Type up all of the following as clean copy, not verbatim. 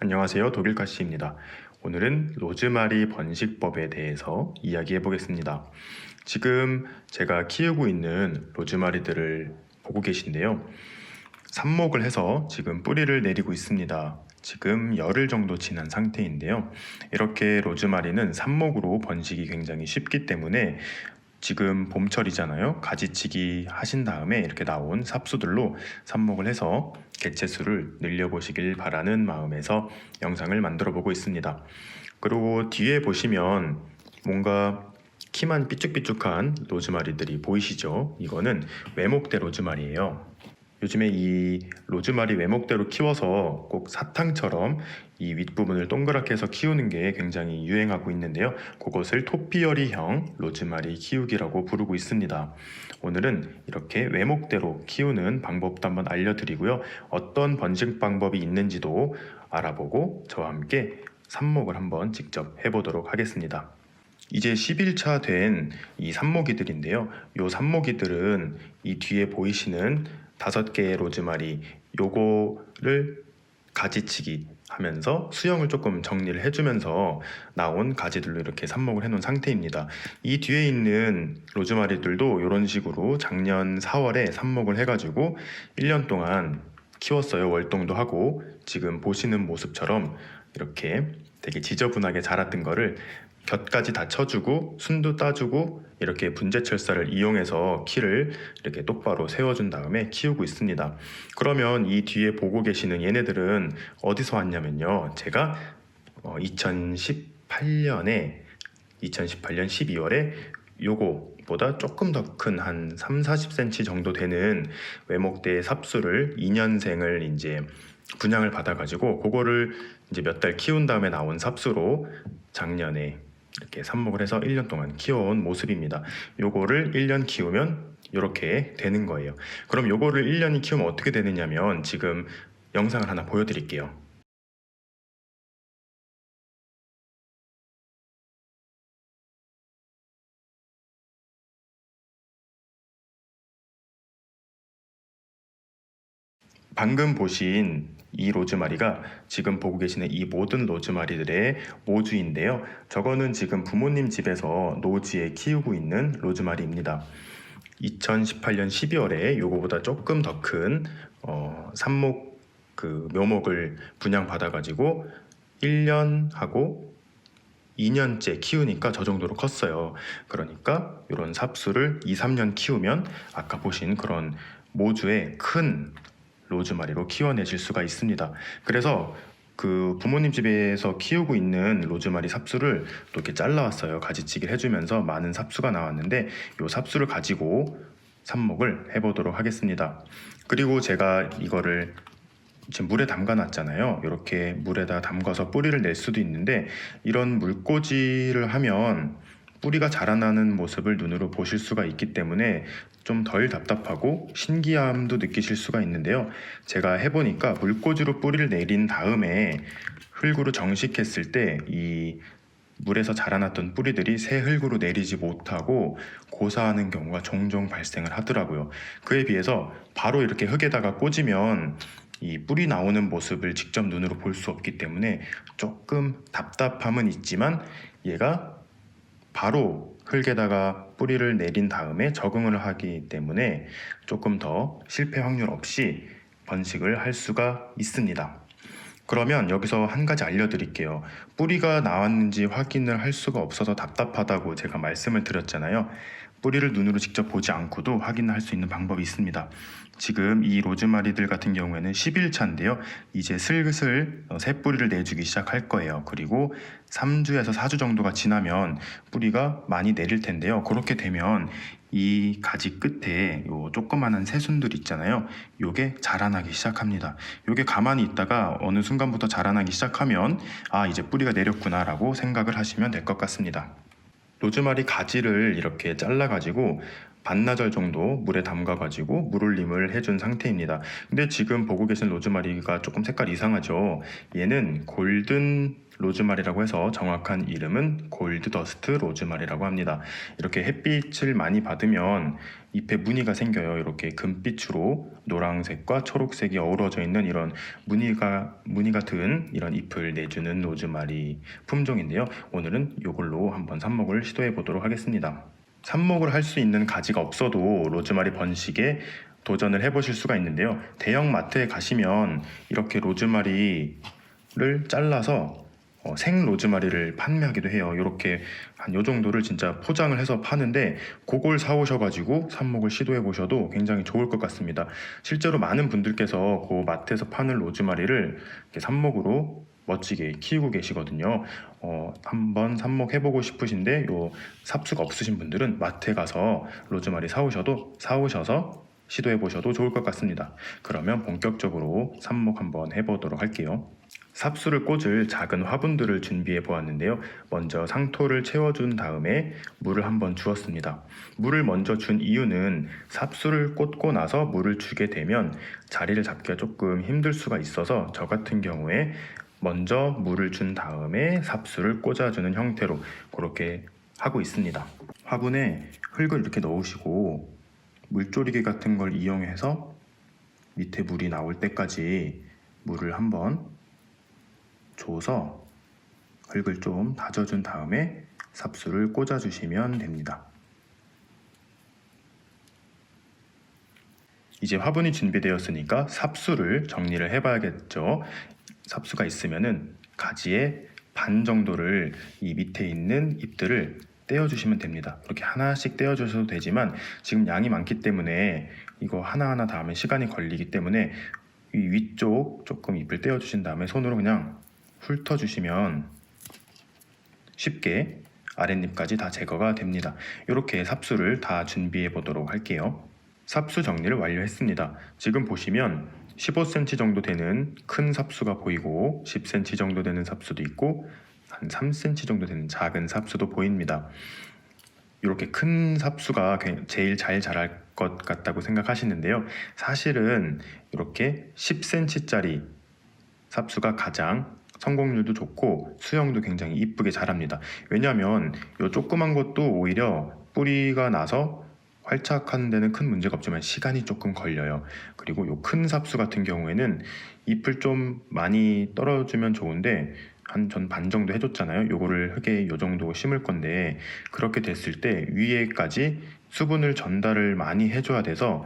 안녕하세요. 독일가시입니다. 오늘은 로즈마리 번식법에 대해서 이야기해 보겠습니다. 지금 제가 키우고 있는 로즈마리들을 보고 계신데요. 삽목을 해서 지금 뿌리를 내리고 있습니다. 지금 열흘 정도 지난 상태인데요. 이렇게 로즈마리는 삽목으로 번식이 굉장히 쉽기 때문에 지금 봄철이잖아요. 가지치기 하신 다음에 이렇게 나온 삽수들로 삽목을 해서 개체수를 늘려보시길 바라는 마음에서 영상을 만들어 보고 있습니다. 그리고 뒤에 보시면 뭔가 키만 삐쭉삐쭉한 로즈마리들이 보이시죠? 이거는 외목대 로즈마리예요. 요즘에 이 로즈마리 외목대로 키워서 꼭 사탕처럼 이 윗부분을 동그랗게 해서 키우는 게 굉장히 유행하고 있는데요. 그것을 토피어리형 로즈마리 키우기라고 부르고 있습니다. 오늘은 이렇게 외목대로 키우는 방법도 한번 알려드리고요. 어떤 번식 방법이 있는지도 알아보고 저와 함께 삽목을 한번 직접 해보도록 하겠습니다. 이제 10일차 된 이 삽모기들인데요. 요 삽모기들은 이 뒤에 보이시는 5개의 로즈마리 요거를 가지치기 하면서 수영을 조금 정리를 해주면서 나온 가지들로 이렇게 삽목을 해놓은 상태입니다. 이 뒤에 있는 로즈마리들도 이런 식으로 작년 4월에 삽목을 해가지고 1년 동안 키웠어요. 월동도 하고 지금 보시는 모습처럼 이렇게 되게 지저분하게 자랐던 거를 곁까지 다 쳐주고 순도 따주고 이렇게 분재철사를 이용해서 키를 이렇게 똑바로 세워준 다음에 키우고 있습니다. 그러면 이 뒤에 보고 계시는 얘네들은 어디서 왔냐면요. 제가 2018년 12월에 요거보다 조금 더 큰 한 3-40cm 정도 되는 외목대 삽수를 2년생을 이제 분양을 받아가지고 그거를 이제 몇 달 키운 다음에 나온 삽수로 작년에 이렇게 삽목을 해서 1년 동안 키워온 모습입니다. 요거를 1년 키우면 이렇게 되는 거예요. 그럼 요거를 1년이 키우면 어떻게 되느냐면 지금 영상을 하나 보여드릴게요. 방금 보신 이 로즈마리가 지금 보고 계시는 이 모든 로즈마리들의 모주인데요. 저거는 지금 부모님 집에서 노지에 키우고 있는 로즈마리입니다. 2018년 12월에 요거보다 조금 더 큰 삽목 묘목을 분양받아가지고 1년 하고 2년째 키우니까 저 정도로 컸어요. 그러니까 이런 삽수를 2-3년 키우면 아까 보신 그런 모주의 큰 로즈마리로 키워내실 수가 있습니다. 그래서 그 부모님 집에서 키우고 있는 로즈마리 삽수를 또 이렇게 잘라왔어요. 가지치기를 해주면서 많은 삽수가 나왔는데 이 삽수를 가지고 삽목을 해보도록 하겠습니다. 그리고 제가 이거를 지금 물에 담가 놨잖아요. 이렇게 물에다 담가서 뿌리를 낼 수도 있는데 이런 물꽂이를 하면 뿌리가 자라나는 모습을 눈으로 보실 수가 있기 때문에 좀 덜 답답하고 신기함도 느끼실 수가 있는데요. 제가 해보니까 물꽂이로 뿌리를 내린 다음에 흙으로 정식했을 때 이 물에서 자라났던 뿌리들이 새 흙으로 내리지 못하고 고사하는 경우가 종종 발생을 하더라고요. 그에 비해서 바로 이렇게 흙에다가 꽂으면 이 뿌리 나오는 모습을 직접 눈으로 볼 수 없기 때문에 조금 답답함은 있지만 얘가 바로 흙에다가 뿌리를 내린 다음에 적응을 하기 때문에 조금 더 실패 확률 없이 번식을 할 수가 있습니다. 그러면 여기서 한 가지 알려드릴게요. 뿌리가 나왔는지 확인을 할 수가 없어서 답답하다고 제가 말씀을 드렸잖아요. 뿌리를 눈으로 직접 보지 않고도 확인할 수 있는 방법이 있습니다. 지금 이 로즈마리들 같은 경우에는 10일차인데요. 이제 슬슬 새 뿌리를 내주기 시작할 거예요. 그리고 3주에서 4주 정도가 지나면 뿌리가 많이 내릴 텐데요. 그렇게 되면 이 가지 끝에 요 조그만한 새순들 있잖아요. 요게 자라나기 시작합니다. 요게 가만히 있다가 어느 순간부터 자라나기 시작하면 아, 이제 뿌리가 내렸구나 라고 생각을 하시면 될 것 같습니다. 로즈마리 가지를 이렇게 잘라가지고 반나절 정도 물에 담가가지고 물올림을 해준 상태입니다. 근데 지금 보고 계신 로즈마리가 조금 색깔 이상하죠. 얘는 골든 로즈마리라고 해서 정확한 이름은 골드더스트 로즈마리라고 합니다. 이렇게 햇빛을 많이 받으면 잎에 무늬가 생겨요. 이렇게 금빛으로 노란색과 초록색이 어우러져 있는 이런 무늬 같은 이런 잎을 내주는 로즈마리 품종인데요. 오늘은 이걸로 한번 삽목을 시도해 보도록 하겠습니다. 삽목을 할 수 있는 가지가 없어도 로즈마리 번식에 도전을 해보실 수가 있는데요. 대형 마트에 가시면 이렇게 로즈마리를 잘라서 생 로즈마리를 판매하기도 해요. 이렇게 한 요 정도를 진짜 포장을 해서 파는데 그걸 사오셔가지고 삽목을 시도해 보셔도 굉장히 좋을 것 같습니다. 실제로 많은 분들께서 그 마트에서 파는 로즈마리를 이렇게 삽목으로 멋지게 키우고 계시거든요. 한번 삽목해보고 싶으신데 요 삽수가 없으신 분들은 마트에 가서 로즈마리 사오셔서 시도해보셔도 좋을 것 같습니다. 그러면 본격적으로 삽목 한번 해보도록 할게요. 삽수를 꽂을 작은 화분들을 준비해 보았는데요. 먼저 상토를 채워준 다음에 물을 한번 주었습니다. 물을 먼저 준 이유는 삽수를 꽂고 나서 물을 주게 되면 자리를 잡기가 조금 힘들 수가 있어서 저 같은 경우에 먼저 물을 준 다음에 삽수를 꽂아주는 형태로 그렇게 하고 있습니다. 화분에 흙을 이렇게 넣으시고 물조리개 같은 걸 이용해서 밑에 물이 나올 때까지 물을 한번 줘서 흙을 좀 다져준 다음에 삽수를 꽂아주시면 됩니다. 이제 화분이 준비되었으니까 삽수를 정리를 해봐야겠죠. 삽수가 있으면은 가지의 반 정도를 이 밑에 있는 잎들을 떼어주시면 됩니다. 이렇게 하나씩 떼어주셔도 되지만 지금 양이 많기 때문에 이거 하나하나 다 하면 시간이 걸리기 때문에 이 위쪽 조금 잎을 떼어주신 다음에 손으로 그냥 훑어주시면 쉽게 아랫잎까지 다 제거가 됩니다. 이렇게 삽수를 다 준비해 보도록 할게요. 삽수 정리를 완료했습니다. 지금 보시면 15cm 정도 되는 큰 삽수가 보이고 10cm 정도 되는 삽수도 있고 한 3cm 정도 되는 작은 삽수도 보입니다. 이렇게 큰 삽수가 제일 잘 자랄 것 같다고 생각하시는데요. 사실은 이렇게 10cm짜리 삽수가 가장 성공률도 좋고 수영도 굉장히 이쁘게 자랍니다. 왜냐하면 이 조그만 것도 오히려 뿌리가 나서 활착하는 데는 큰 문제가 없지만 시간이 조금 걸려요. 그리고 이 큰 삽수 같은 경우에는 잎을 좀 많이 떨어주면 좋은데 한 전 반 정도 해줬잖아요. 요거를 흙에 요 정도 심을 건데 그렇게 됐을 때 위에까지 수분을 전달을 많이 해줘야 돼서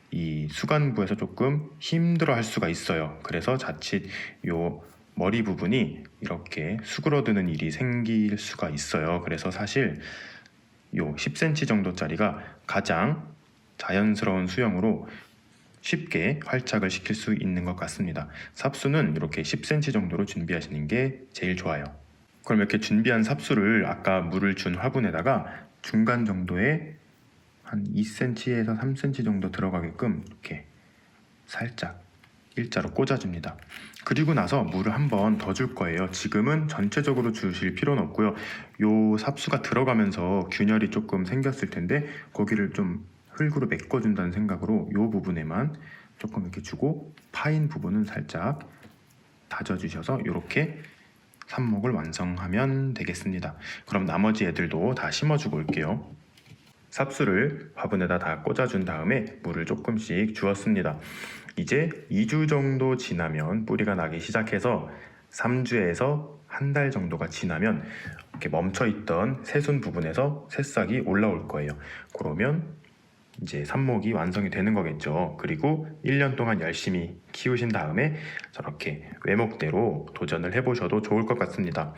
이 수간부에서 조금 힘들어 할 수가 있어요. 그래서 자칫 요 머리 부분이 이렇게 수그러드는 일이 생길 수가 있어요. 그래서 사실 요 10cm 정도짜리가 가장 자연스러운 수영으로 쉽게 활착을 시킬 수 있는 것 같습니다. 삽수는 이렇게 10cm 정도로 준비하시는 게 제일 좋아요. 그럼 이렇게 준비한 삽수를 아까 물을 준 화분에다가 중간 정도에 한 2cm에서 3cm 정도 들어가게끔 이렇게 살짝 일자로 꽂아줍니다. 그리고 나서 물을 한 번 더 줄 거예요. 지금은 전체적으로 주실 필요는 없고요. 요 삽수가 들어가면서 균열이 조금 생겼을 텐데 거기를 좀 흙으로 메꿔준다는 생각으로 요 부분에만 조금 이렇게 주고 파인 부분은 살짝 다져주셔서 이렇게 삽목을 완성하면 되겠습니다. 그럼 나머지 애들도 다 심어주고 올게요. 삽수를 화분에다 다 꽂아준 다음에 물을 조금씩 주었습니다. 이제 2주 정도 지나면 뿌리가 나기 시작해서 3주에서 한 달 정도가 지나면 이렇게 멈춰있던 새순 부분에서 새싹이 올라올 거예요. 그러면 이제 삽목이 완성이 되는 거겠죠. 그리고 1년 동안 열심히 키우신 다음에 저렇게 외목대로 도전을 해보셔도 좋을 것 같습니다.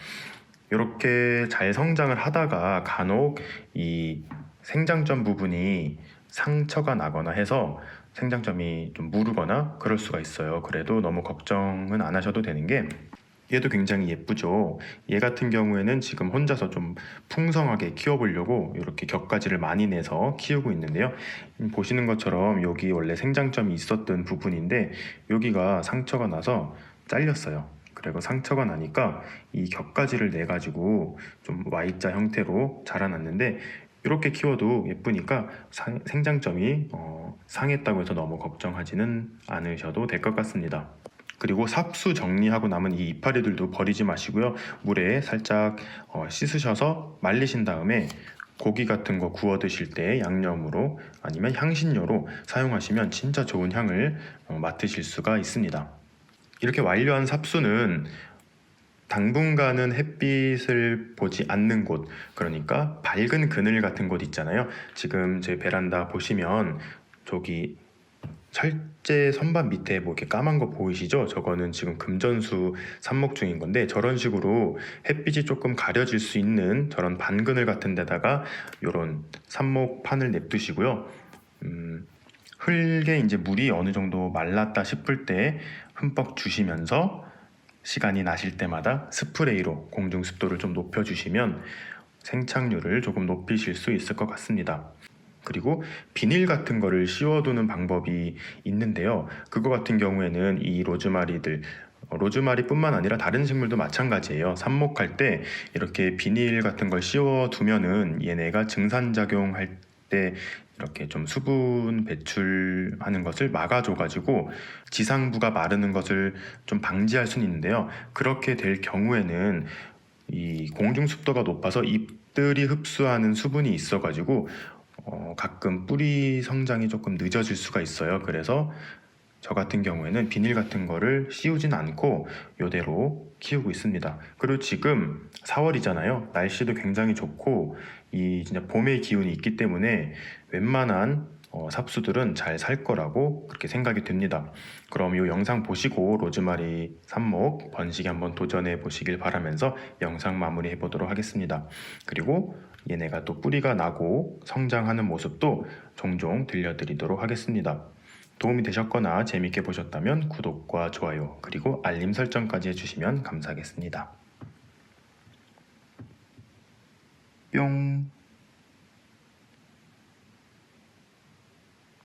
이렇게 잘 성장을 하다가 간혹 이 생장점 부분이 상처가 나거나 해서 생장점이 좀 무르거나 그럴 수가 있어요. 그래도 너무 걱정은 안 하셔도 되는 게 얘도 굉장히 예쁘죠. 얘 같은 경우에는 지금 혼자서 좀 풍성하게 키워보려고 이렇게 격가지를 많이 내서 키우고 있는데요. 보시는 것처럼 여기 원래 생장점이 있었던 부분인데 여기가 상처가 나서 잘렸어요. 그리고 상처가 나니까 이 격가지를 내 가지고 좀 Y자 형태로 자라났는데 이렇게 키워도 예쁘니까 생장점이 상했다고 해서 너무 걱정하지는 않으셔도 될 것 같습니다. 그리고 삽수 정리하고 남은 이 이파리들도 버리지 마시고요. 물에 살짝 씻으셔서 말리신 다음에 고기 같은 거 구워 드실 때 양념으로 아니면 향신료로 사용하시면 진짜 좋은 향을 맡으실 수가 있습니다. 이렇게 완료한 삽수는 당분간은 햇빛을 보지 않는 곳, 그러니까 밝은 그늘 같은 곳 있잖아요. 지금 제 베란다 보시면 저기 철제 선반 밑에 뭐 이렇게 까만 거 보이시죠? 저거는 지금 금전수 삽목 중인 건데, 저런 식으로 햇빛이 조금 가려질 수 있는 저런 반그늘 같은 데다가 요런 삽목판을 냅두시고요. 흙에 이제 물이 어느 정도 말랐다 싶을 때 흠뻑 주시면서 시간이 나실 때마다 스프레이로 공중 습도를 좀 높여주시면 생착률을 조금 높이실 수 있을 것 같습니다. 그리고 비닐 같은 거를 씌워두는 방법이 있는데요. 그거 같은 경우에는 이 로즈마리뿐만 아니라 다른 식물도 마찬가지예요. 삽목할 때 이렇게 비닐 같은 걸 씌워두면은 얘네가 증산작용할 때 이렇게 좀 수분 배출하는 것을 막아줘가지고 지상부가 마르는 것을 좀 방지할 수는 있는데요. 그렇게 될 경우에는 이 공중 습도가 높아서 잎들이 흡수하는 수분이 있어가지고 가끔 뿌리 성장이 조금 늦어질 수가 있어요. 그래서 저 같은 경우에는 비닐 같은 거를 씌우진 않고 이대로 키우고 있습니다. 그리고 지금 4월이잖아요. 날씨도 굉장히 좋고 이 진짜 봄의 기운이 있기 때문에 웬만한 삽수들은 잘 살 거라고 그렇게 생각이 됩니다. 그럼 이 영상 보시고 로즈마리 삽목 번식에 한번 도전해 보시길 바라면서 영상 마무리해 보도록 하겠습니다. 그리고 얘네가 또 뿌리가 나고 성장하는 모습도 종종 들려드리도록 하겠습니다. 도움이 되셨거나 재밌게 보셨다면 구독과 좋아요 그리고 알림 설정까지 해주시면 감사하겠습니다. 뿅.